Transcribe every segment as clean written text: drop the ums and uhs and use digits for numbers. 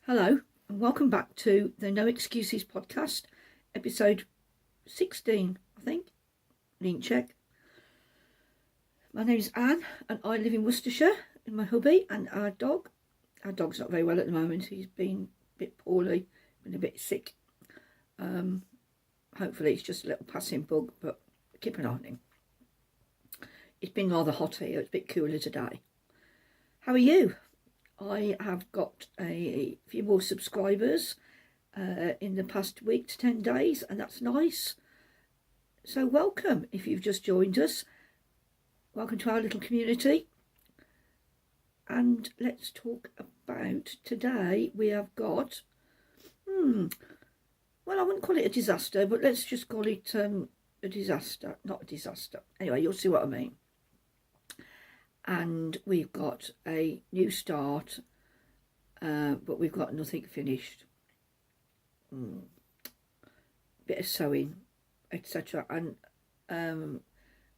Hello and welcome back to the No Excuses podcast, episode 16, I think. Link check. My name is Anne and I live in Worcestershire with my hubby and our dog. Our dog's not very well at the moment. He's been a bit poorly, been a bit sick. Hopefully it's just a little passing bug, but keep an eye on him. It's been rather hot here. It's a bit cooler today. How are you? I have got a few more subscribers in the past week to 10 days, and that's nice. So welcome if you've just joined us. Welcome to our little community. And let's talk about today. We have got, well, I wouldn't call it a disaster, but let's just call it a disaster, not a disaster. Anyway, you'll see what I mean. And we've got a new start, but we've got nothing finished. Bit of sewing, etc. And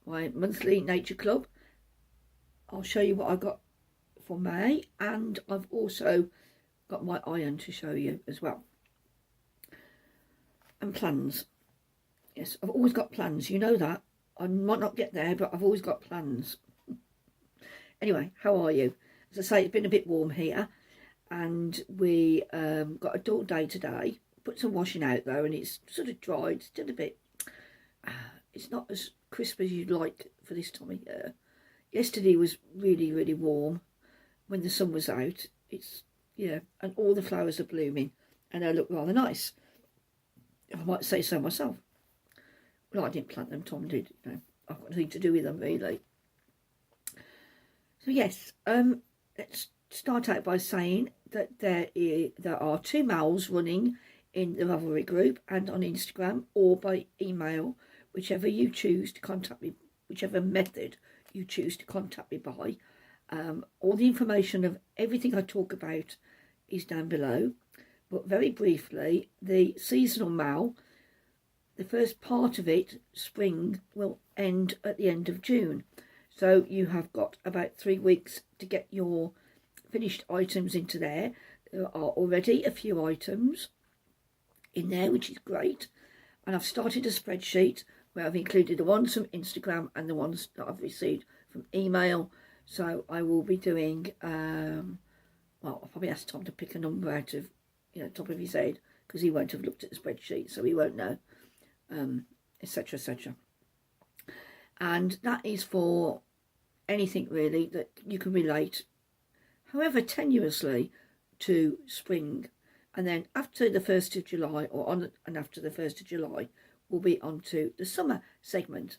my monthly nature club, I'll show you what I got for May, and I've also got my iron to show you as well. And plans. Yes, I've always got plans, you know that. I might not get there, but I've always got plans. Anyway, how are you? As I say, it's been a bit warm here, and we got a dull day today. Put some washing out though, and it's sort of dried. Still a bit. It's not as crisp as you'd like for this time of year. Yesterday was really, really warm when the sun was out. It's and all the flowers are blooming, and they look rather nice. I might say so myself. Well, I didn't plant them. Tom did. You know, I've got nothing to do with them really. So yes, let's start out by saying that there are 2 mails running in the Ravelry group and on Instagram or by email, whichever you choose to contact me, whichever method you choose to contact me by. All the information of everything I talk about is down below, but very briefly, the seasonal mail, the first part of it, spring, will end at the end of June. So you have got about 3 weeks to get your finished items into there. There are already a few items in there, which is great. And I've started a spreadsheet where I've included the ones from Instagram and the ones that I've received from email. So I will be doing, well, I'll probably ask Tom to pick a number out of, top of his head, because he won't have looked at the spreadsheet, so he won't know, etc., etc. And that is for anything really that you can relate, however tenuously, to spring. And then after the 1st of July, or on and after the 1st of July, we'll be on to the summer segment.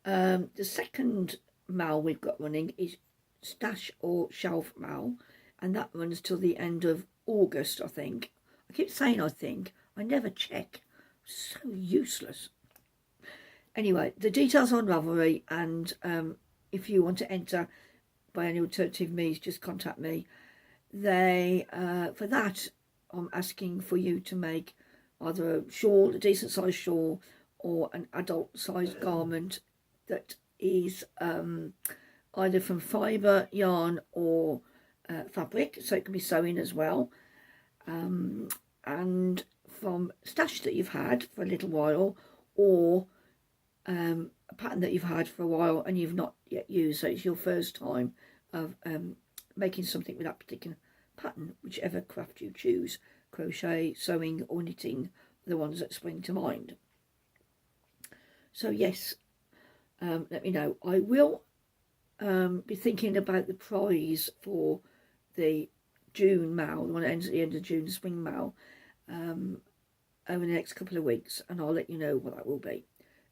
The second mail we've got running is stash or shelf mail, and that runs till the end of August, I think. I keep saying I think. I never check. So useless. Anyway, the details on Ravelry, and if you want to enter by any alternative means, just contact me. For that, I'm asking for you to make either a shawl, a decent sized shawl, or an adult sized garment that is either from fibre, yarn, or fabric, so it can be sewing as well, and from stash that you've had for a little while, or a pattern that you've had for a while and you've not yet used, so it's your first time of making something with that particular pattern, whichever craft you choose, crochet, sewing or knitting, the ones that spring to mind. So yes, let me know. I will be thinking about the prize for the June mail, the one that ends at the end of June, the spring mail, over the next couple of weeks, and I'll let you know what that will be.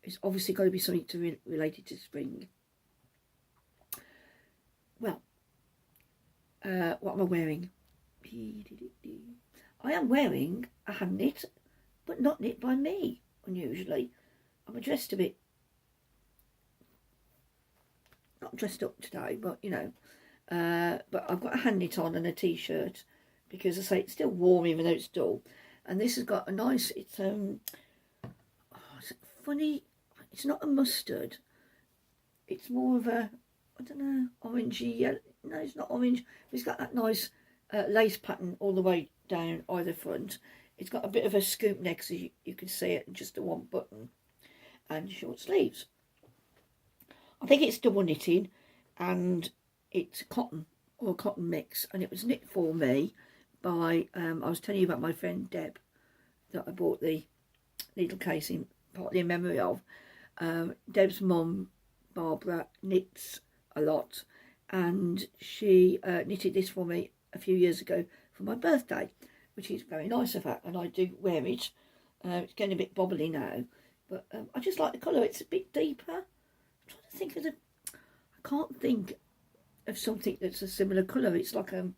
It's obviously got to be something related to spring. Well, what am I wearing? I am wearing a hand knit, but not knit by me, unusually. I'm dressed a bit, not dressed up today, but but I've got a hand knit on and a t-shirt, because I say it's still warm even though it's dull. And this has got a nice, it's funny, it's not a mustard, it's more of a, I don't know, orangey yellow. No, it's not orange. It's got that nice lace pattern all the way down either front. It's got a bit of a scoop neck, so you can see it, just a one button, and short sleeves. I think it's double knitting, and it's cotton or a cotton mix, and it was knit for me by, I was telling you about my friend Deb, that I bought the needle casing partly in memory of. Deb's mum, Barbara, knits a lot, and she knitted this for me a few years ago for my birthday, which is very nice of her, and I do wear it. It's getting a bit bobbly now, but I just like the colour. It's a bit deeper. I'm trying to think of I can't think of something that's a similar colour. It's like a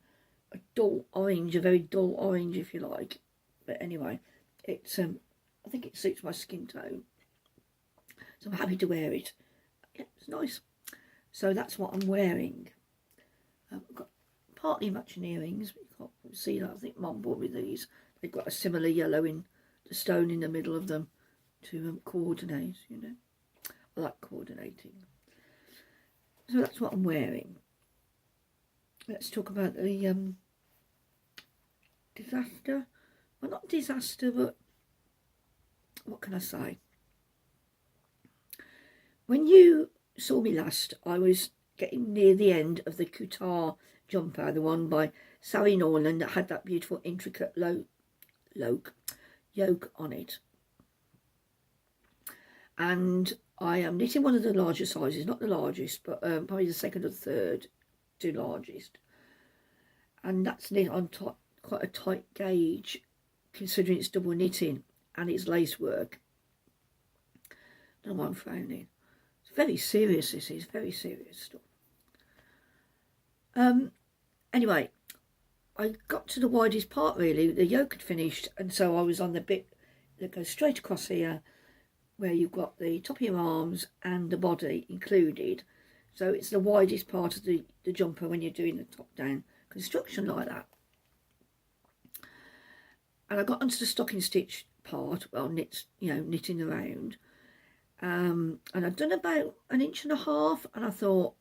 dull orange, a very dull orange, if you like. But anyway, it's I think it suits my skin tone, so I'm happy to wear it. Yeah, it's nice. So that's what I'm wearing. I've got partly matching earrings, but you can't see that. I think Mum bought me these. They've got a similar yellow in the stone in the middle of them to coordinate, you know. I like coordinating. So that's what I'm wearing. Let's talk about the disaster. Well, not disaster, but what can I say? When you saw me last, I was getting near the end of the Kuutar jumper, the one by Sally Norland that had that beautiful intricate yoke on it. And I am knitting one of the larger sizes, not the largest, but probably the second or third to largest. And that's knit on quite a tight gauge, considering it's double knitting and it's lace work. I don't know why I'm frowning. It's very serious, this is very serious stuff. Anyway, I got to the widest part really. The yoke had finished, and so I was on the bit that goes straight across here, where you've got the top of your arms and the body included. So it's the widest part of the jumper when you're doing the top-down construction like that. And I got onto the stocking stitch part, well, knitting around. And I'd done about 1.5 inches, and I thought,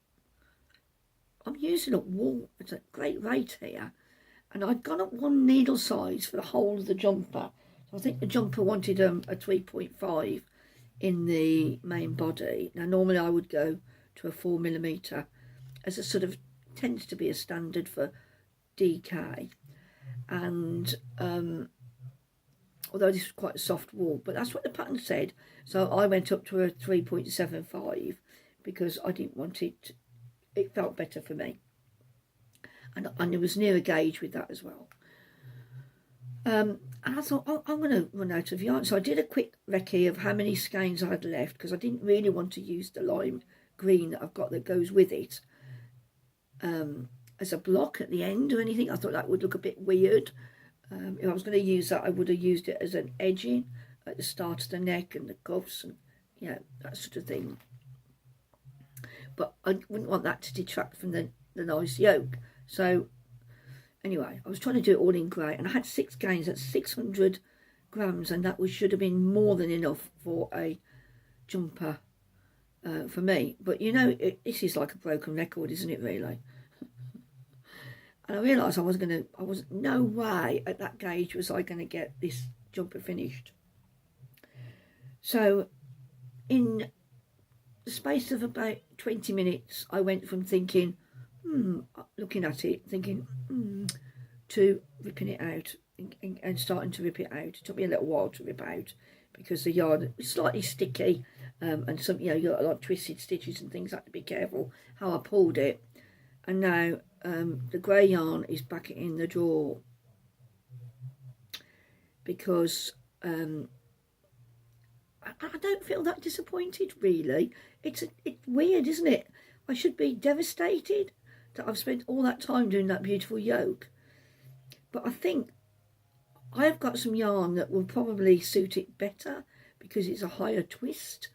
I'm using up wool at a great rate here. And I'd gone up 1 needle size for the whole of the jumper. So I think the jumper wanted a 3.5 in the main body. Now normally I would go to a 4mm as a sort of tends to be a standard for DK. And although this was quite a soft wool, but that's what the pattern said. So I went up to a 3.75 because I didn't want it. It felt better for me, and it was near a gauge with that as well. And I thought, oh, I'm going to run out of yarn. So I did a quick recce of how many skeins I had left, because I didn't really want to use the lime green that I've got that goes with it as a block at the end or anything. I thought that would look a bit weird. If I was going to use that, I would have used it as an edging at the start of the neck and the cuffs and, you know, that sort of thing. But I wouldn't want that to detract from the nice yoke. So anyway, I was trying to do it all in grey, and I had 6 skeins. That's 600 grams, and that should have been more than enough for a jumper for me. But you know, this is like a broken record, isn't it, really? And I realised no way at that gauge was I going to get this jumper finished. So in the space of about 20 minutes, I went from thinking, looking at it, thinking, to ripping it out and starting to rip it out. It took me a little while to rip out because the yarn was slightly sticky, and some, you got a lot of twisted stitches and things. I had to be careful how I pulled it. And now the grey yarn is back in the drawer because I don't feel that disappointed, really. It's weird, isn't it? I should be devastated that I've spent all that time doing that beautiful yoke. But I think I've got some yarn that will probably suit it better because it's a higher twist.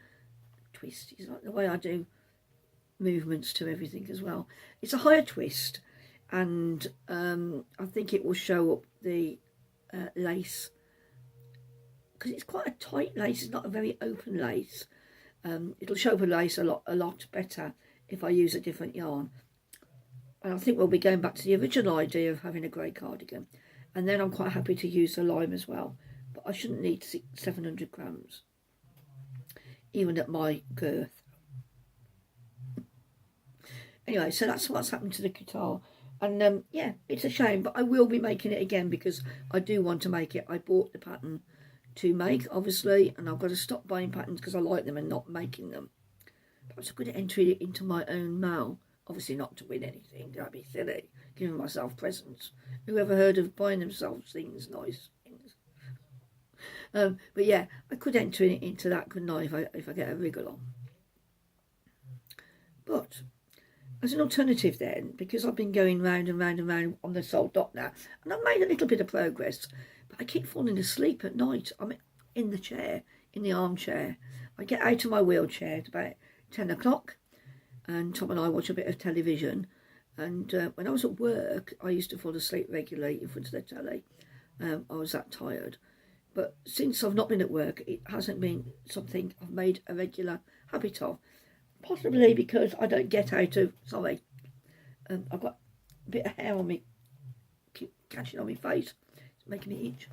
Twist is like the way I do movements to everything as well. It's a higher twist, and I think it will show up the lace, because it's quite a tight lace. It's not a very open lace. It'll show up a lace a lot better if I use a different yarn. And I think we'll be going back to the original idea of having a grey cardigan. And then I'm quite happy to use the lime as well. But I shouldn't need 700 grams, even at my girth. Anyway, so that's what's happened to the Kuutar. And yeah, it's a shame, but I will be making it again because I do want to make it. I bought the pattern to make, obviously, and I've got to stop buying patterns because I like them and not making them. Perhaps I could enter it into my own mail. Obviously not to win anything, that'd be silly. Giving myself presents. Who ever heard of buying themselves things, nice things? But yeah, I could enter it into that, couldn't I, if I get a wriggle on. But as an alternative then, because I've been going round and round and round on the Soldotna, and I've made a little bit of progress, but I keep falling asleep at night. I'm in the chair, in the armchair. I get out of my wheelchair at about 10 o'clock, and Tom and I watch a bit of television. And when I was at work, I used to fall asleep regularly in front of the telly. I was that tired. But since I've not been at work, it hasn't been something I've made a regular habit of. Possibly because I don't get out of... Sorry. I've got a bit of hair on me. Keep catching on my face. It's making me itch.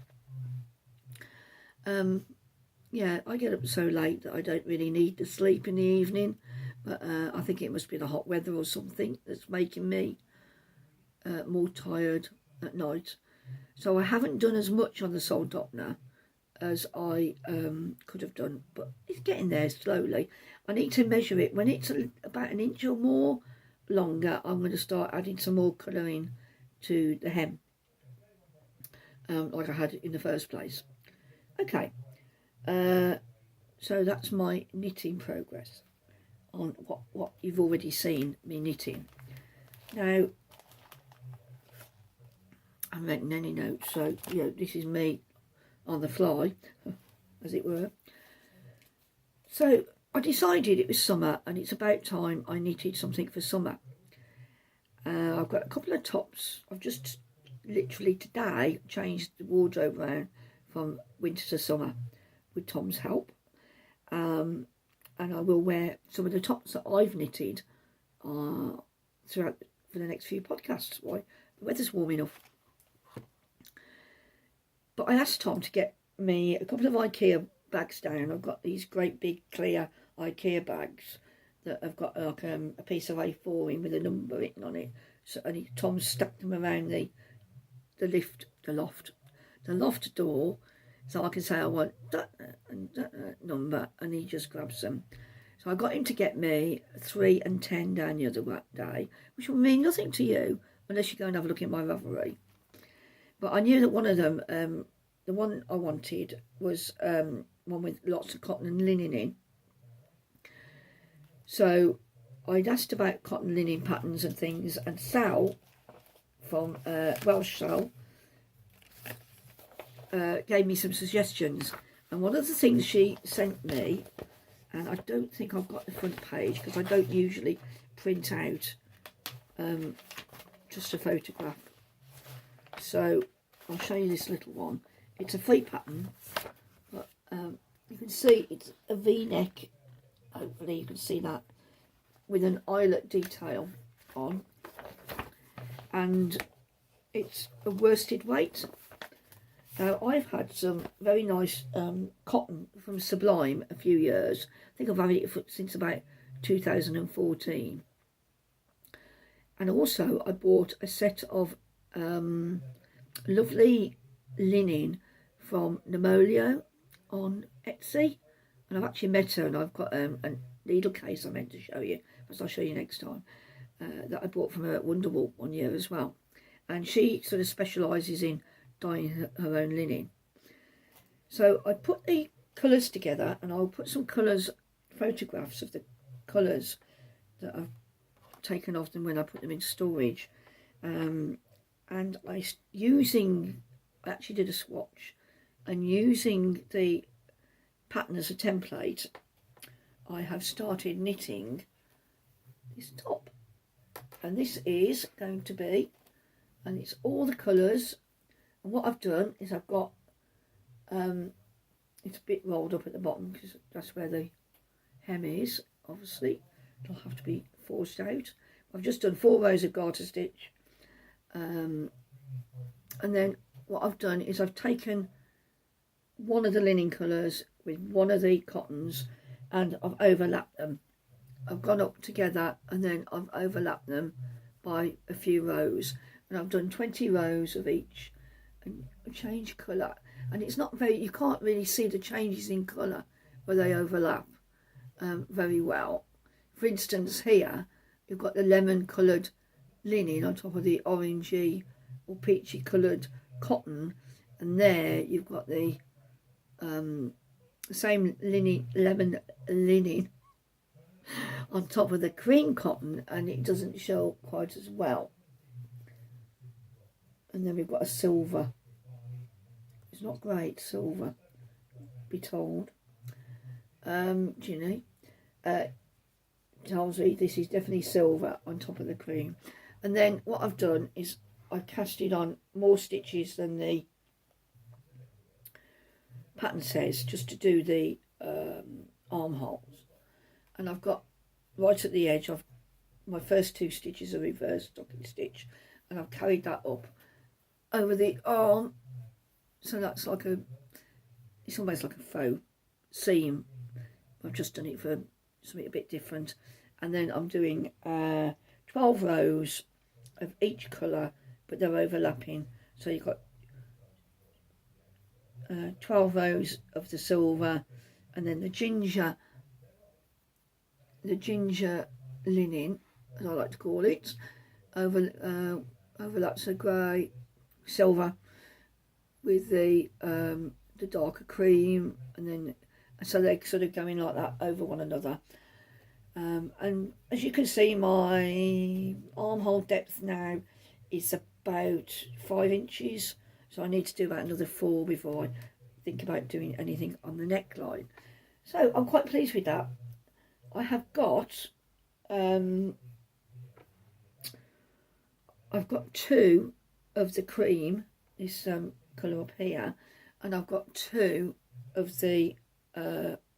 Yeah, I get up so late that I don't really need to sleep in the evening. But I think it must be the hot weather or something that's making me more tired at night. So I haven't done as much on the Soldotna as I could have done. But it's getting there slowly. I need to measure it. When it's about an inch or more longer, I'm going to start adding some more colouring to the hem. Like I had in the first place. Okay. So that's my knitting progress on what you've already seen me knitting. Now, I haven't written any notes, so you know, this is me on the fly, as it were. So I decided it was summer and it's about time I knitted something for summer. I've got a couple of tops. I've just literally today changed the wardrobe around from winter to summer with Tom's help. And I will wear some of the tops that I've knitted throughout for the next few podcasts. Why? The weather's warm enough. But I asked Tom to get me a couple of IKEA bags down. I've got these great big clear IKEA bags that have got like a piece of A4 in with a number written on it. So Tom stuck them around the loft door, so I can say I want that number, and he just grabs them. So I got him to get me 3 and 10 down the other day, which will mean nothing to you unless you go and have a look at my Ravelry. But I knew that one of them, the one I wanted, was one with lots of cotton and linen in. So I'd asked about cotton linen patterns and things, and Sal from Welsh Sal gave me some suggestions. And one of the things she sent me, and I don't think I've got the front page because I don't usually print out just a photograph. So I'll show you this little one. It's a free pattern, but you can see it's a V-neck. Hopefully you can see that, with an eyelet detail on, and it's a worsted weight. Now I've had some very nice cotton from Sublime a few years. I think I've had it since about 2014. And also I bought a set of lovely linen from Namlio on Etsy, and I've actually met her, and I've got a needle case I meant to show you, but I'll show you next time, that I bought from her at Wonderwall one year as well. And she sort of specialises in dyeing her own linen. So I put the colours together, and I'll put some colours, photographs of the colours that I've taken off them when I put them in storage. And I actually did a swatch, and using the pattern as a template, I have started knitting this top. And this is going to be, and it's all the colours. And what I've done is I've got, it's a bit rolled up at the bottom because that's where the hem is, obviously. It'll have to be forced out. I've just done 4 rows of garter stitch, and then what I've done is I've taken one of the linen colours with one of the cottons and I've overlapped them. I've gone up together and then I've overlapped them by a few rows, and I've done 20 rows of each and change colour, and it's not very, you can't really see the changes in colour where they overlap very well. For instance, here you've got the lemon coloured linen on top of the orangey or peachy coloured cotton, and there you've got the same lemon linen on top of the cream cotton, and it doesn't show quite as well. And then we've got a silver. It's not great silver, be told. Ginny tells me this is definitely silver on top of the cream. And then what I've done is I've casted on more stitches than the pattern says, just to do the armholes. And I've got right at the edge of my first 2 stitches a reverse stocking stitch, and I've carried that up over the arm, so that's like it's almost like a faux seam. I've just done it for something a bit different. And then I'm doing 12 rows of each colour, but they're overlapping, so you've got 12 rows of the silver, and then the ginger linen, as I like to call it, overlaps the grey silver with the darker cream, and then so they're sort of going like that over one another. And as you can see, my armhole depth now is about 5 inches, so I need to do about another 4 before I think about doing anything on the neckline. So I'm quite pleased with that. I have got I've got 2 of the cream, this colour up here, and I've got 2 of the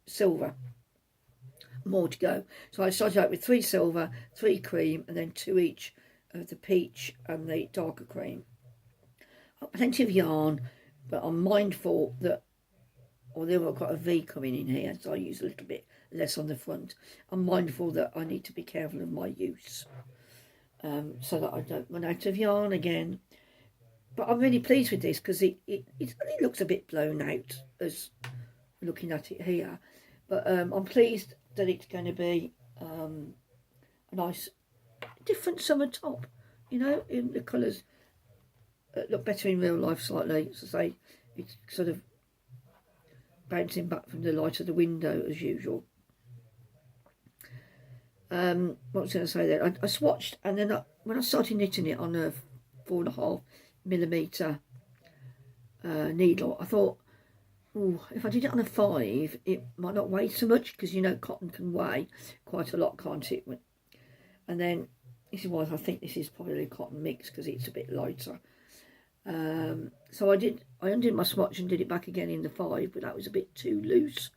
silver. More to go. So I started out with 3 silver, 3 cream, and then 2 each of the peach and the darker cream. I've got plenty of yarn, but I'm mindful that, although I've got a V coming in here, so I use a little bit less on the front, I'm mindful that I need to be careful of my use, so that I don't run out of yarn again. But I'm really pleased with this because it looks a bit blown out as looking at it here, but I'm pleased that it's going to be a nice different summer top, you know, in the colours look better in real life slightly. As I say, it's sort of bouncing back from the light of the window as usual. What was I going to say there? I swatched, and then when I started knitting it on a 4.5mm needle, I thought, oh, if I did it on a 5, it might not weigh so much, because you know cotton can weigh quite a lot, can't it? And then this is why I think this is probably a cotton mix, because it's a bit lighter. So I undid my swatch and did it back again in the 5, but that was a bit too loose.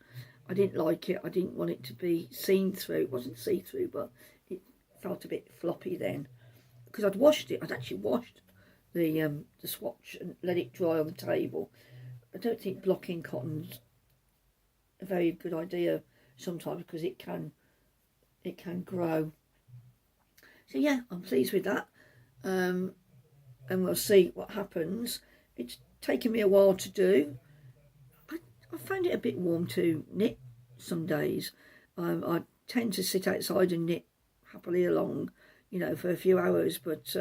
I didn't like it. I didn't want it to be seen through. It wasn't see-through, but it felt a bit floppy then, because I'd washed it. I'd actually washed the swatch and let it dry on the table. I don't think blocking cotton's a very good idea sometimes, because it can grow. So yeah, I'm pleased with that, and we'll see what happens. It's taken me a while to do. I found it a bit warm to knit some days. I tend to sit outside and knit happily along, you know, for a few hours, but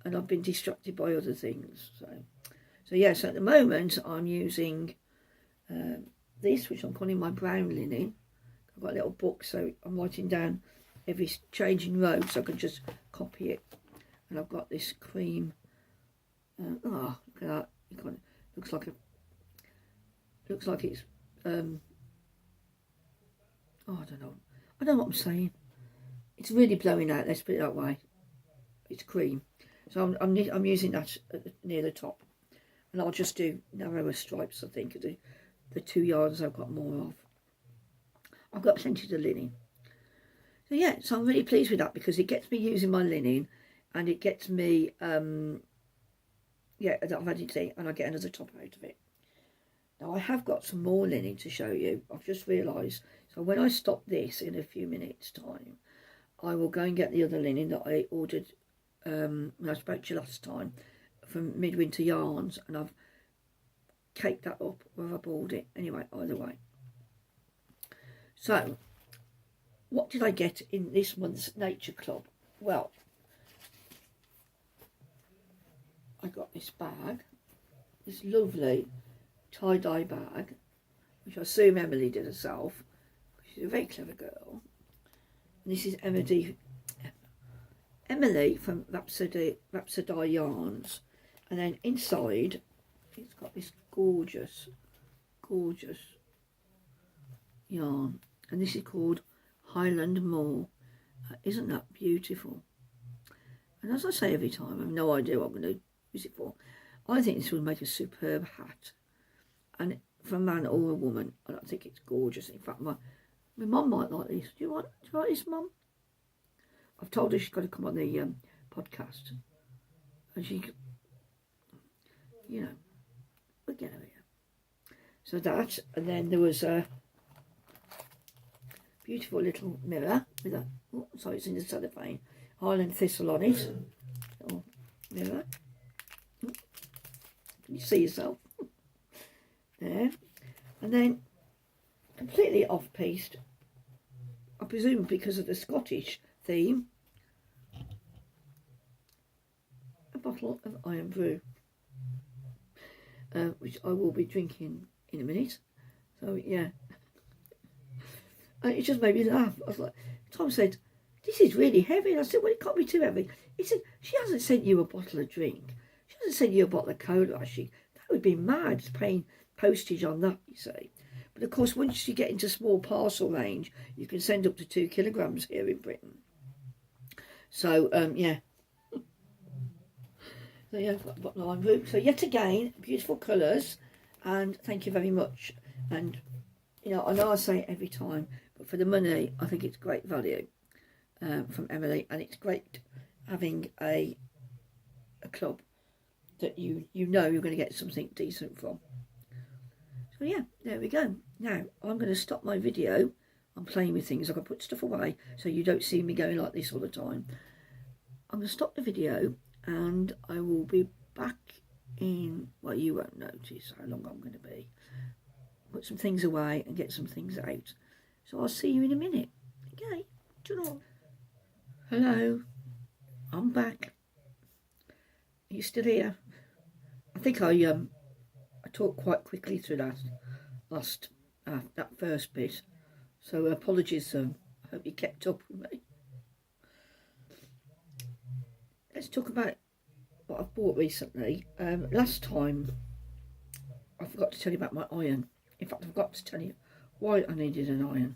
and I've been distracted by other things. So yes, at the moment I'm using this, which I'm calling my brown linen. I've got a little book, so I'm writing down every changing row, so I can just copy it. And I've got this cream. Look at that! It kind of looks like it's I don't know. I don't know what I'm saying. It's really blowing out. Let's put it that way. It's cream, so I'm using that near the top, and I'll just do narrower stripes. I think the 2 yards I've got more of. I've got plenty of linen. So yeah, so I'm really pleased with that because it gets me using my linen, and it gets me, yeah, that I've had it in, and I get another top out of it. Now I have got some more linen to show you. I've just realised. So when I stop this in a few minutes' time, I will go and get the other linen that I ordered when I spoke to you last time from Midwinter Yarns, and I've caked that up where I bought it. Anyway, either way. So, what did I get in this month's Nature Club? Well, I got this bag, this lovely tie-dye bag, which I assume Emily did herself. She's a very clever girl. And this is Emily from Rhapsodye Yarns. And then inside, it's got this gorgeous, gorgeous yarn. And this is called Highland Moor. Isn't that beautiful? And as I say every time, I have no idea what I'm going to use it for. I think this would make a superb hat. And for a man or a woman, I don't think it's gorgeous. In fact, my mum might like this. Do you like this, Mum? I've told her she's got to come on the podcast. And she, you know, we'll get her here. So that, and then there was a beautiful little mirror with a, oh, sorry, it's in the cellophane, Highland thistle on it. Little mirror. Can you see yourself? There. And then, completely off-piste, I presume because of the Scottish theme, a bottle of iron brew, which I will be drinking in a minute. So, yeah. And it just made me laugh. I was like, Tom said, this is really heavy. And I said, well, it can't be too heavy. He said, she hasn't sent you a bottle of drink. She hasn't sent you a bottle of cola, has she? That would be mad, paying postage on that, you see. But of course, once you get into small parcel range, you can send up to 2 kilograms here in Britain. So, yeah. So, yeah, I've got a bottle of iron brew. So, yet again, beautiful colours. And thank you very much. And, you know I say it every time, but for the money, I think it's great value from Emily. And it's great having a club that you know you're going to get something decent from. So yeah, there we go. Now, I'm going to stop my video. I'm playing with things. I can put stuff away so you don't see me going like this all the time. I'm going to stop the video and I will be back in, well, you won't notice how long I'm going to be. Put some things away and get some things out. So I'll see you in a minute. Okay, ta-ra. Hello, I'm back. Are you still here? I think I talked quite quickly through that first bit, so apologies. I hope you kept up with me. Let's talk about what I've bought recently. Last time I forgot to tell you about my iron. In fact, I forgot to tell you why I needed an iron,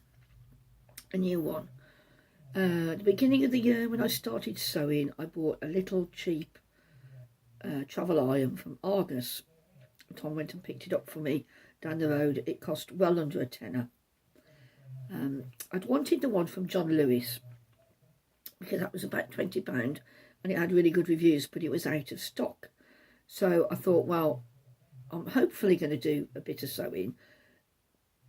a new one. At the beginning of the year, when I started sewing, I bought a little cheap travel iron from Argos. Tom went and picked it up for me down the road. It cost well under a tenner. I'd wanted the one from John Lewis because that was about £20 and it had really good reviews, but it was out of stock. So I thought, well, I'm hopefully going to do a bit of sewing,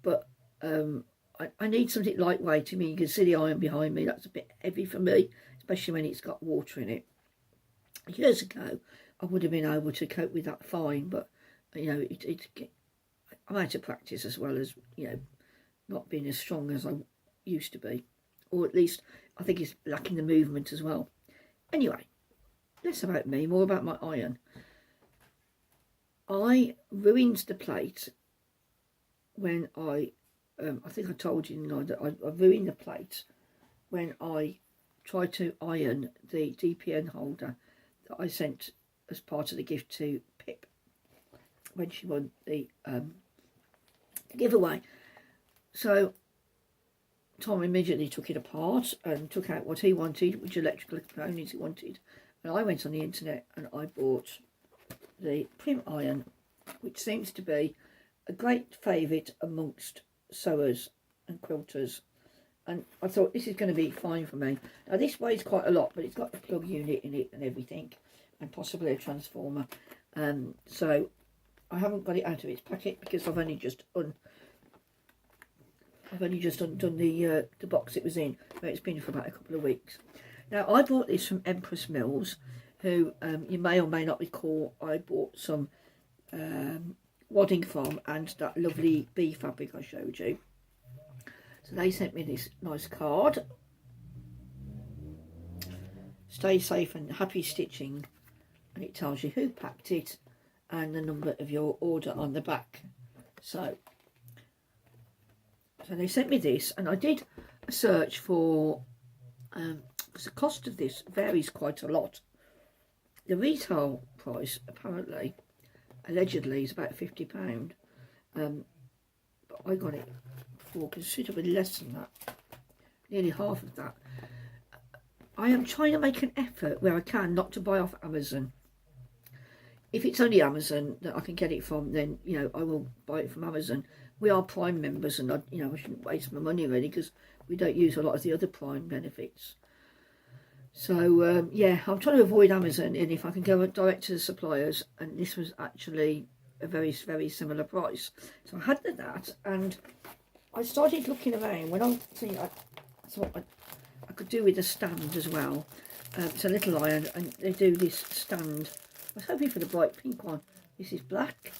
but I need something lightweight. I mean, you can see the iron behind me. That's a bit heavy for me, especially when it's got water in it. Years ago, I would have been able to cope with that fine, but you know, I'm out of practice as well as, you know, not being as strong as I used to be, or at least I think it's lacking the movement as well. Anyway, less about me, more about my iron. I ruined the plate when I think I told you, that I ruined the plate when I tried to iron the DPN holder that I sent as part of the gift to Pip when she won the giveaway. So Tom immediately took it apart and took out what he wanted, which electrical components he wanted. And I went on the internet and I bought the Prym Iron, which seems to be a great favourite amongst sewers and quilters. and I thought this is going to be fine for me. Now this weighs quite a lot, but it's got a plug unit in it and everything, and possibly a transformer. So I haven't got it out of its packet because I've only just undone the box it was in, where it's been for about a couple of weeks. Now I bought this from Empress Mills, who you may or may not recall I bought some wadding from, and that lovely bee fabric I showed you. So they sent me this nice card. Stay safe and happy stitching, and it tells you who packed it and the number of your order on the back. So they sent me this, and I did a search for because the cost of this varies quite a lot. The retail price apparently, allegedly, is about £50, but I got it for considerably less than that, nearly half of that. I am trying to make an effort where I can not to buy off Amazon. If it's only Amazon that I can get it from, then I will buy it from Amazon. We are Prime members, and I shouldn't waste my money really, because we don't use a lot of the other Prime benefits. So yeah, I'm trying to avoid Amazon, and if I can go direct to the suppliers, and this was actually a very, very similar price. So I had that, and I started looking around. When I thought I could do with a stand as well. It's a little iron, and they do this stand. I was hoping for the bright pink one. This is black,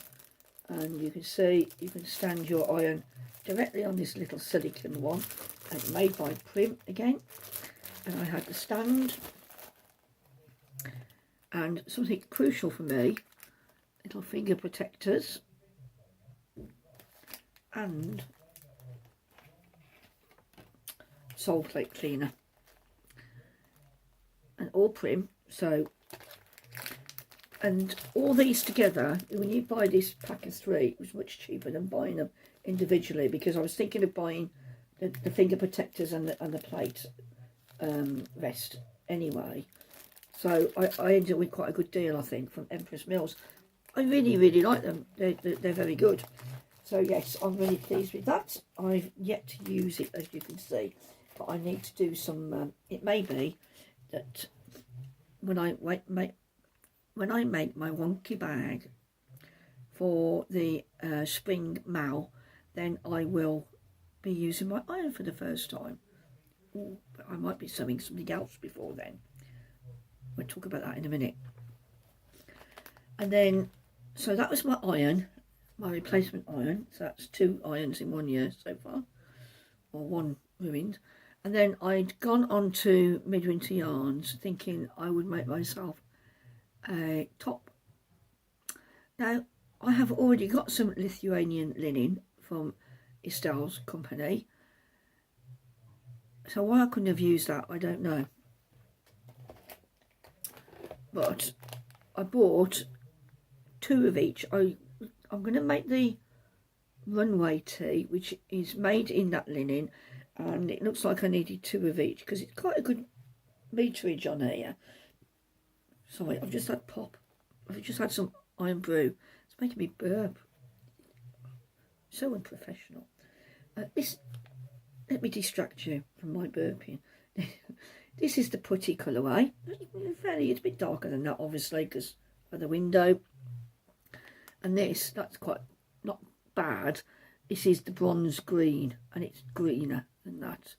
and you can see you can stand your iron directly on this little silicone one, and made by Prym again. And I had the stand, and something crucial for me, little finger protectors, and sole plate cleaner, and all Prym. So, and all these together, when you buy this pack of 3, it was much cheaper than buying them individually, because I was thinking of buying the finger protectors and the plate rest anyway. So I ended up with quite a good deal, I think, from Empress Mills. I really, really like them. They're very good. So yes, I'm really pleased with that. I've yet to use it, as you can see, but I need to do some. It may be that when I make my wonky bag for the spring mal, then I will be using my iron for the first time. Ooh, but I might be sewing something else before then. We'll talk about that in a minute. And then, so that was my iron, my replacement iron. So that's 2 irons in 1 year so far, or 1 ruined. And then I'd gone on to Midwinter Yarns, thinking I would make myself a top. Now, I have already got some Lithuanian linen from Estelle's company. So why I couldn't have used that, I don't know. But I bought 2 of each. I'm going to make the runway tee, which is made in that linen, and it looks like I needed 2 of each because it's quite a good meterage on here. Sorry, I've just had pop. I've just had some iron brew. It's making me burp. So unprofessional. Let me distract you from my burping. This is the putty colourway. It's a bit darker than that, obviously, because of the window. And that's quite not bad. This is the bronze green, and it's greener than that.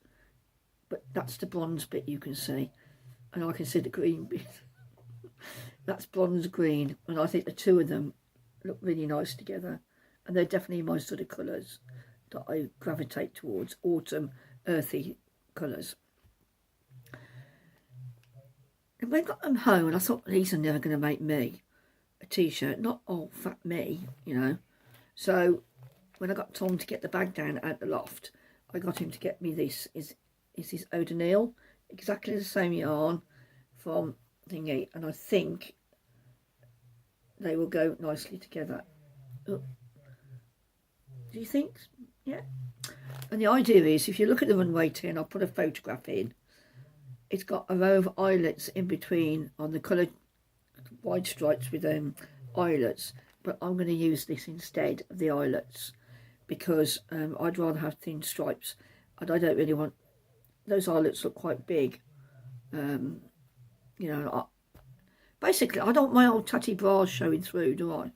But that's the bronze bit you can see. And I can see the green bit. That's bronze green, and I think the 2 of them look really nice together. And they're definitely my sort of colours that I gravitate towards, autumn, earthy colours. And when I got them home, and I thought, these are never going to make me a t-shirt, not old fat me, So when I got Tom to get the bag down at the loft, I got him to get me this. Is this O'Donnell, exactly the same yarn from Thingy, and I think they will go nicely together. Oh. Do you think? Yeah. And the idea is, if you look at the runway tee, and I'll put a photograph in, it's got a row of eyelets in between on the coloured wide stripes with eyelets, but I'm going to use this instead of the eyelets because I'd rather have thin stripes, and I don't really want those eyelets look quite big. You know, basically, I don't want my old tatty bras showing through, do I?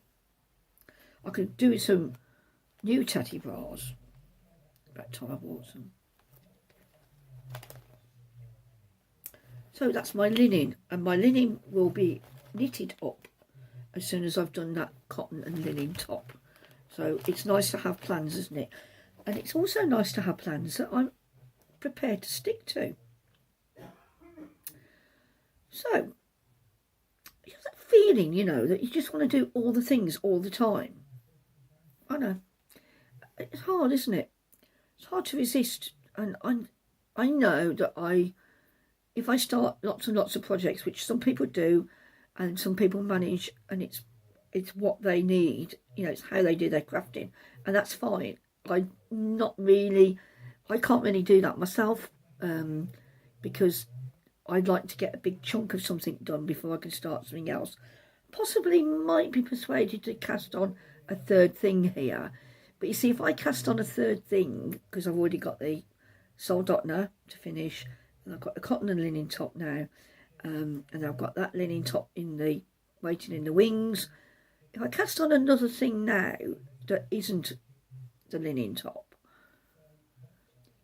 I could do with some new tatty bras. About time I bought some. So that's my linen, and my linen will be knitted up as soon as I've done that cotton and linen top. So it's nice to have plans, isn't it? And it's also nice to have plans that I'm prepared to stick to. So, you have that feeling, you know, that you just want to do all the things all the time. I know. It's hard, isn't it? It's hard to resist. And I know that if I start lots and lots of projects, which some people do, and some people manage, and it's what they need, you know, it's how they do their crafting, and that's fine. I can't really do that myself, because I'd like to get a big chunk of something done before I can start something else. Possibly might be persuaded to cast on a third thing here. But you see, if I cast on a third thing, because I've already got the Soldotna to finish, and I've got the cotton and linen top now, and I've got that linen top waiting in the wings. If I cast on another thing now that isn't the linen top,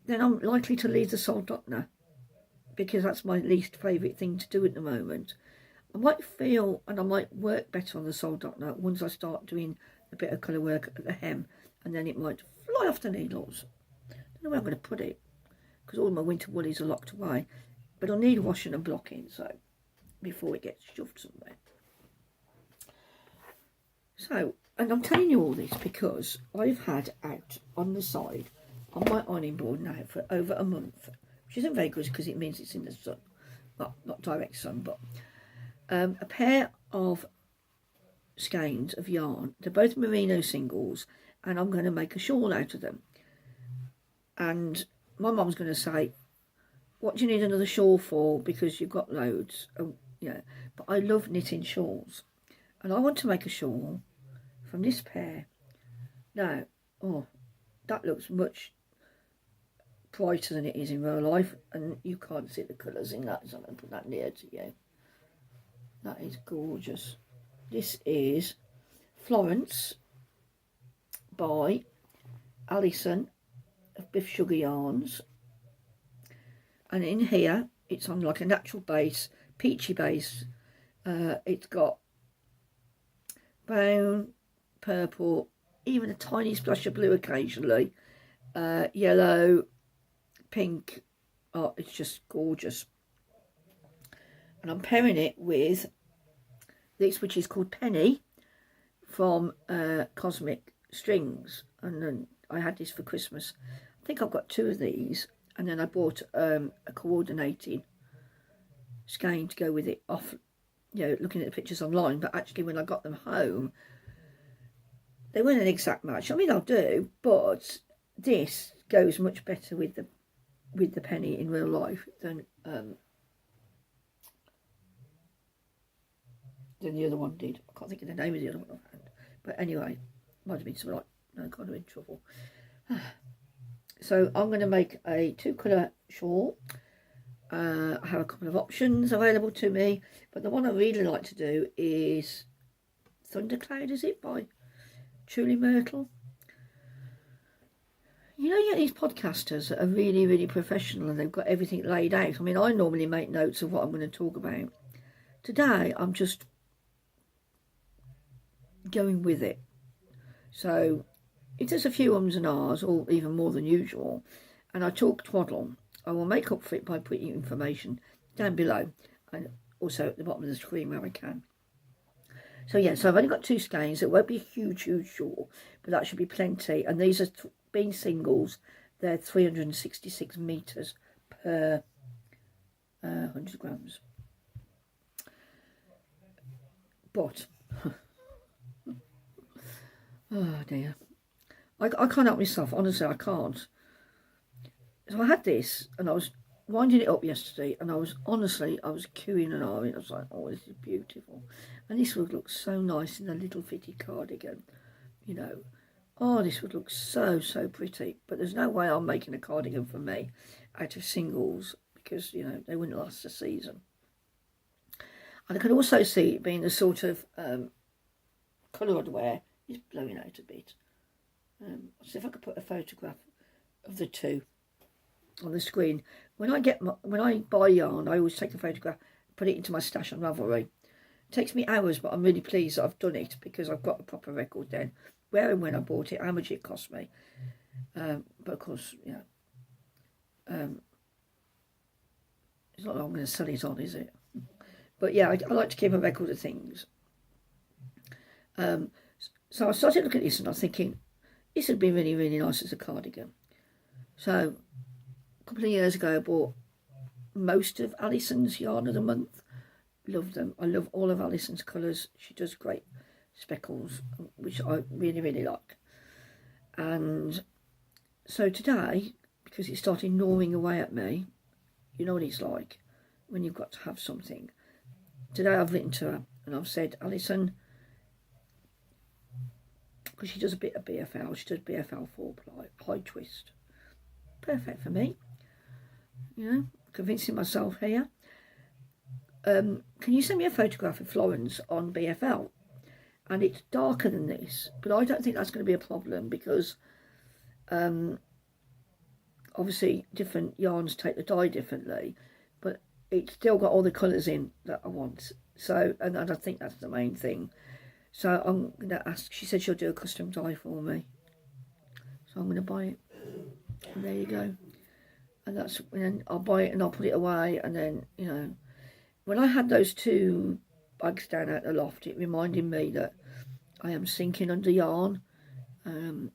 then I'm likely to leave the Soldotna, because that's my least favourite thing to do at the moment. I might feel, and I might work better on the Soldotna once I start doing a bit of colour work at the hem, and then it might fly off the needles. I don't know where I'm going to put it, because all my winter woolies are locked away. But I'll need washing and blocking, so before it gets shoved somewhere. So, and I'm telling you all this because I've had out on the side on my ironing board now for over a month, which isn't very good because it means it's in the sun. Well, not direct sun, but a pair of skeins of yarn. They're both merino singles, and I'm going to make a shawl out of them. And my mum's going to say, what do you need another shawl for? Because you've got loads. Yeah, but I love knitting shawls. And I want to make a shawl from this pair. Now, that looks much brighter than it is in real life. And you can't see the colours in that, so I'm going to put that near to you. That is gorgeous. This is Florence by Alison of Biff Sugar Yarns, and in here it's on like a natural base, peachy base. It's got brown, purple, even a tiny splash of blue occasionally, yellow, pink. Oh, it's just gorgeous. And I'm pairing it with this, which is called Penny from Cosmic Strings, and then I had this for Christmas. I think I've got 2 of these, and then I bought a coordinating skein to go with it off, you know, looking at the pictures online. But actually when I got them home, they weren't an exact match. I mean, I'll do, but this goes much better with the Penny in real life than the other one did. I can't think of the name of the other one offhand. But anyway, might have been something like, no, kind of in trouble. So I'm going to make a 2-colour shawl. I have a couple of options available to me, but the one I really like to do is Thundercloud, is it, by Truly Myrtle? You know, you get these podcasters that are really, really professional and they've got everything laid out. I mean, I normally make notes of what I'm going to talk about. Today, I'm just going with it. So if there's a few ums and ahs, or even more than usual, and I talk twaddle, I will make up for it by putting information down below and also at the bottom of the screen where I can. So yeah, so I've only got 2 skeins. It won't be a huge shawl, but that should be plenty. And these are being singles. They're 366 metres per 100 grams. But oh dear, I can't help myself, honestly. I can't. So I had this and I was winding it up yesterday, and I was queuing and ahhing. I was like, oh, this is beautiful, and this would look so nice in a little fitted cardigan, you know. Oh, this would look so pretty. But there's no way I'm making a cardigan for me, out of singles because, you know, they wouldn't last a season. And I can also see it being the sort of colour I'd wear is blowing out a bit. I'll see if I could put a photograph of the two on the screen. When I buy yarn, I always take a photograph, put it into my stash on Ravelry. It takes me hours, but I'm really pleased that I've done it because I've got a proper record then, where and when I bought it, how much it cost me. But of course, yeah, it's not like I'm going to sell it on, is it? But yeah, I like to keep a record of things. So I started looking at this and I was thinking, this would be really, really nice as a cardigan. So a couple of years ago, I bought most of Alison's yarn of the month. Love them. I love all of Alison's colours. She does great speckles, which I really, really like. And so today, because it started gnawing away at me, you know what it's like when you've got to have something. Today I've written to her and I've said, Alison, because she does a bit of BFL, she does BFL 4-ply, high twist. Perfect for me. You know, convincing myself here. Can you send me a photograph of Florence on BFL? And it's darker than this, but I don't think that's going to be a problem because obviously different yarns take the dye differently, but it's still got all the colours in that I want. So, and I think that's the main thing. So I'm going to ask, she said she'll do a custom dye for me. So I'm going to buy it. And there you go. And that's, and then I'll buy it and I'll put it away. And then, you know, when I had those two bags down at the loft, it reminded me that I am sinking under yarn. And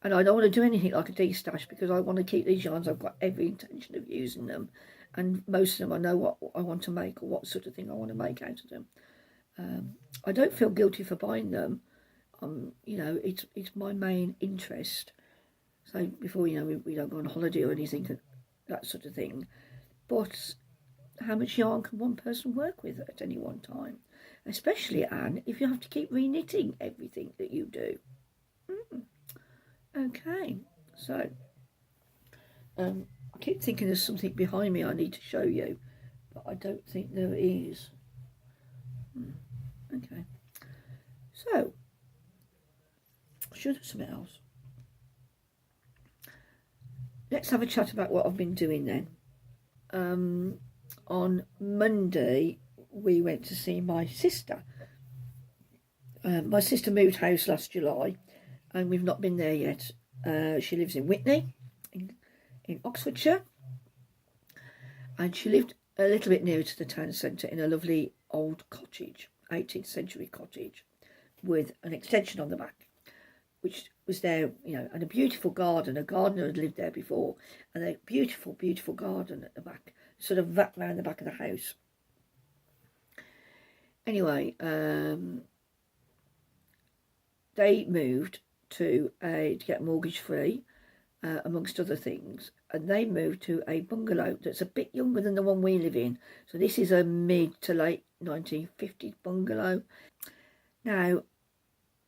I don't want to do anything like a de-stash because I want to keep these yarns. I've got every intention of using them. And most of them I know what I want to make or what sort of thing I want to make out of them. I don't feel guilty for buying them. You know, it's my main interest. So before, you know, we don't go on holiday or anything, that sort of thing. But how much yarn can one person work with at any one time? Especially, Anne, if you have to keep re-knitting everything that you do. Okay, so I keep thinking there's something behind me I need to show you, but I don't think there is. Okay, so I should do something else. Let's have a chat about what I've been doing then. On Monday, we went to see my sister. My sister moved house last July, and we've not been there yet. She lives in Witney, in Oxfordshire, and she lived a little bit nearer to the town centre in a lovely old cottage, 18th century cottage, with an extension on the back, which was there, you know, and a beautiful garden. A gardener had lived there before, and a beautiful, beautiful garden at the back, sort of wrapped around the back of the house. Anyway, they moved to get mortgage free, amongst other things, and they moved to a bungalow that's a bit younger than the one we live in. So this is a mid to late 1950s bungalow. Now,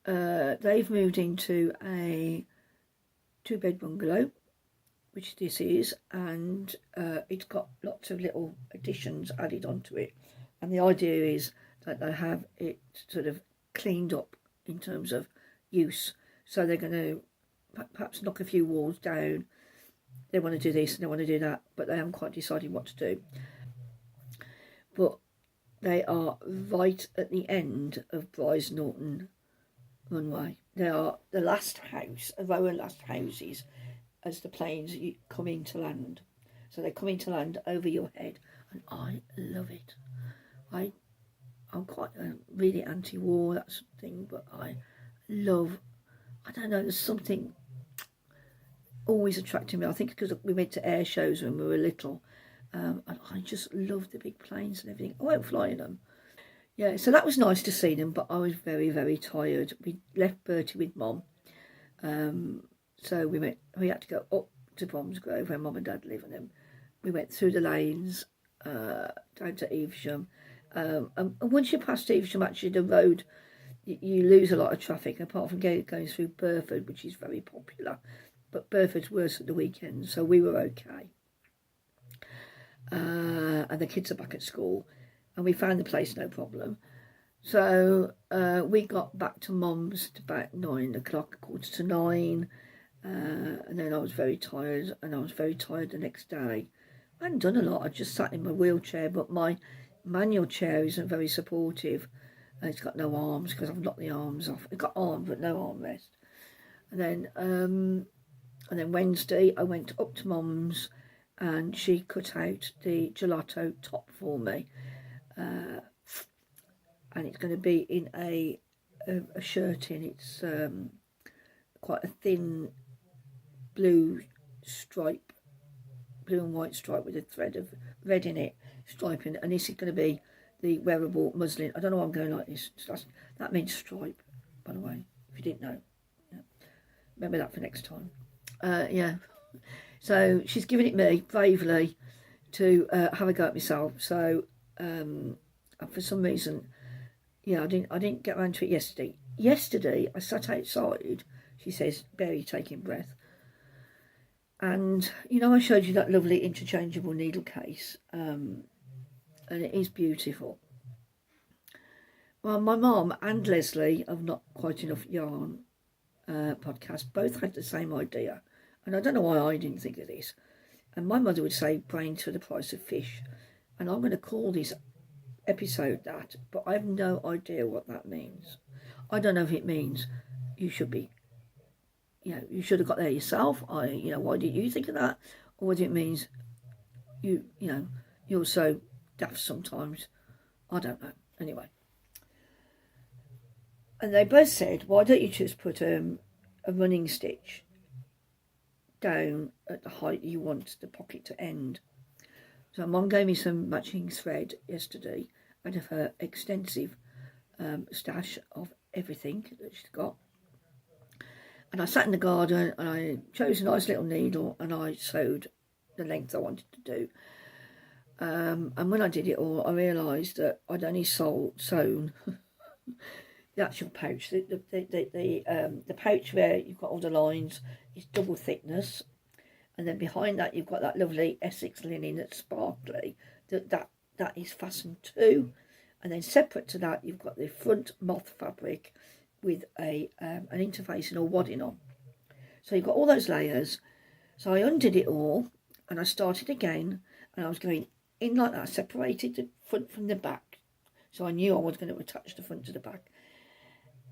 they've moved into a 2-bed bungalow, which this is, and it's got lots of little additions added onto it. And the idea is that they have it sort of cleaned up in terms of use. So they're going to perhaps knock a few walls down. They want to do this and they want to do that, but they haven't quite decided what to do. But they are right at the end of Bryce Norton Runway. They are the last house, a row of last houses as the planes come into land. So they come into land over your head, and I love it. I'm quite really anti-war, that sort of thing, but I love, I don't know, there's something always attracting me. I think because we went to air shows when we were little, and I just love the big planes and everything. I won't fly in them. Yeah, so that was nice to see them, but I was very, very tired. We left Bertie with Mum, so we had to go up to Bromsgrove where Mum and Dad live, and then we went through the lanes down to Evesham. And once you pass Evesham, actually the road, you lose a lot of traffic, apart from going through Burford, which is very popular. But Burford's worse at the weekend, so we were okay. and the kids are back at school, and we found the place no problem. So we got back to Mum's at about 9 o'clock, 8:45, and then I was very tired, and I was very tired the next day. I hadn't done a lot. I just sat in my wheelchair, but my manual chair isn't very supportive, and it's got no arms because I've knocked the arms off. It's got arms but no armrest. And then Wednesday I went up to Mum's, and she cut out the gelato top for me, and it's going to be in a shirting. It's quite a thin blue and white stripe with a thread of red in it, striping, and this is going to be the wearable muslin. I don't know why I'm going like this. That means stripe, by the way, if you didn't know. Yeah. Remember that for next time. Yeah. So she's given it me bravely to have a go at myself. So for some reason, yeah, I didn't get around to it yesterday. Yesterday I sat outside. She says, barely taking breath. And I showed you that lovely interchangeable needle case, and it is beautiful. Well, my mum and Leslie of Not Quite Enough Yarn podcast both had the same idea, and I don't know why I didn't think of this. And my mother would say brains for the price of fish, and I'm going to call this episode that, but I have no idea what that means. I don't know if it means you should be, you should have got there yourself. Why didn't you think of that? Or whether it means you're so daft sometimes. I don't know. Anyway. And they both said, why don't you just put a running stitch down at the height you want the pocket to end? So Mum gave me some matching thread yesterday out of her extensive stash of everything that she's got. And I sat in the garden and I chose a nice little needle and I sewed the length I wanted to do. And when I did it all, I realised that I'd only sewn the actual pouch. The pouch where you've got all the lines is double thickness. And then behind that, you've got that lovely Essex linen that's sparkly. That is fastened to. And then separate to that, you've got the front moth fabric with an interfacing or wadding on. So you've got all those layers. So I undid it all and I started again, and I was going in like that. I separated the front from the back. So I knew I was going to attach the front to the back.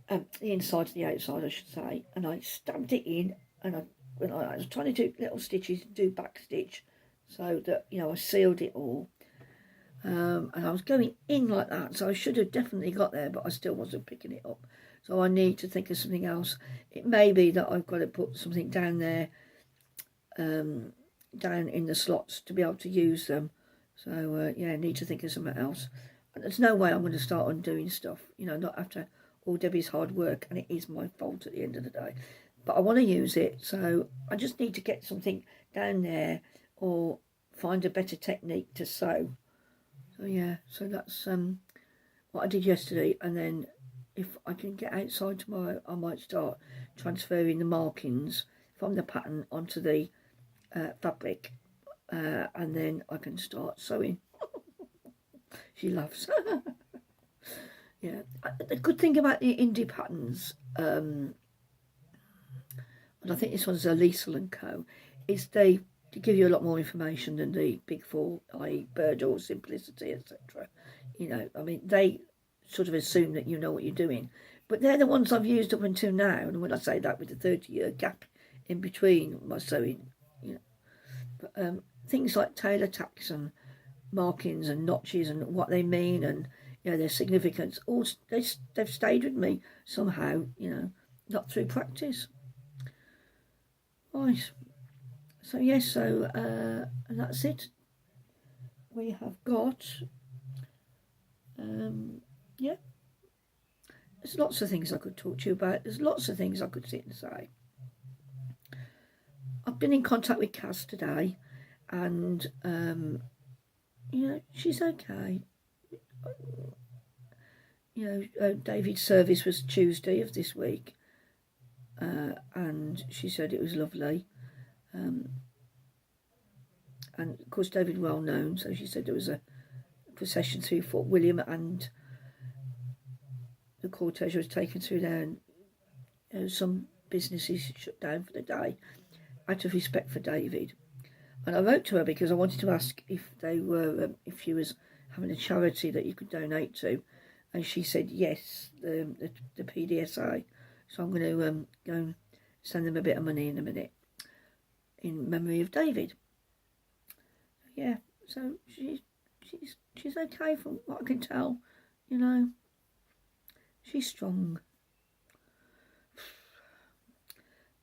The inside to the outside, I should say. And I stabbed it in, and I was trying to do little stitches, do back stitch, so that, I sealed it all. And I was going in like that, so I should have definitely got there, but I still wasn't picking it up. So I need to think of something else. It may be that I've got to put something down there, down in the slots to be able to use them. So, I need to think of something else. And there's no way I'm going to start undoing stuff, not after all Debbie's hard work, and it is my fault at the end of the day. But I want to use it, so I just need to get something down there or find a better technique to sew. So that's what I did yesterday, and then if I can get outside tomorrow, I might start transferring the markings from the pattern onto the fabric, and then I can start sewing. She laughs. Yeah, the good thing about the indie patterns, and I think this one's a Liesel & Co., is they give you a lot more information than the big four, i.e. Bird or Simplicity, etc. They sort of assume that you know what you're doing. But they're the ones I've used up until now, and when I say that, with the 30-year gap in between my sewing, But things like tailor tacks and markings and notches and what they mean and, their significance, all they've stayed with me somehow, not through practice. Right. So, yes, and that's it. We have got, there's lots of things I could talk to you about. There's lots of things I could sit and say. I've been in contact with Kaz today, and, she's okay. David's service was Tuesday of this week, and she said it was lovely. And of course David well known, so she said there was a procession through Fort William and the cortege was taken through there, and some businesses shut down for the day out of respect for David. And I wrote to her because I wanted to ask if they were, if she was having a charity that you could donate to, and she said yes, the PDSA. So I'm going to go and send them a bit of money in a minute in memory of David. Yeah, so she's okay from what I can tell, you know. She's strong.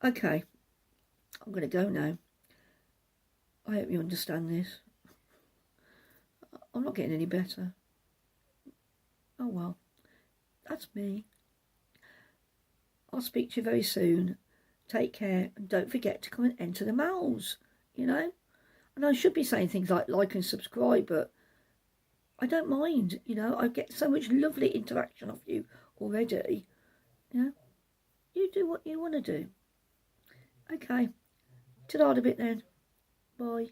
Okay, I'm going to go now. I hope you understand this. I'm not getting any better. Oh well, that's me. I'll speak to you very soon. Take care, and don't forget to come and enter the malls, you know. And I should be saying things like and subscribe, but I don't mind, you know. I get so much lovely interaction off you already. You know, you do what you want to do. Okay, ta-da a bit then. Bye.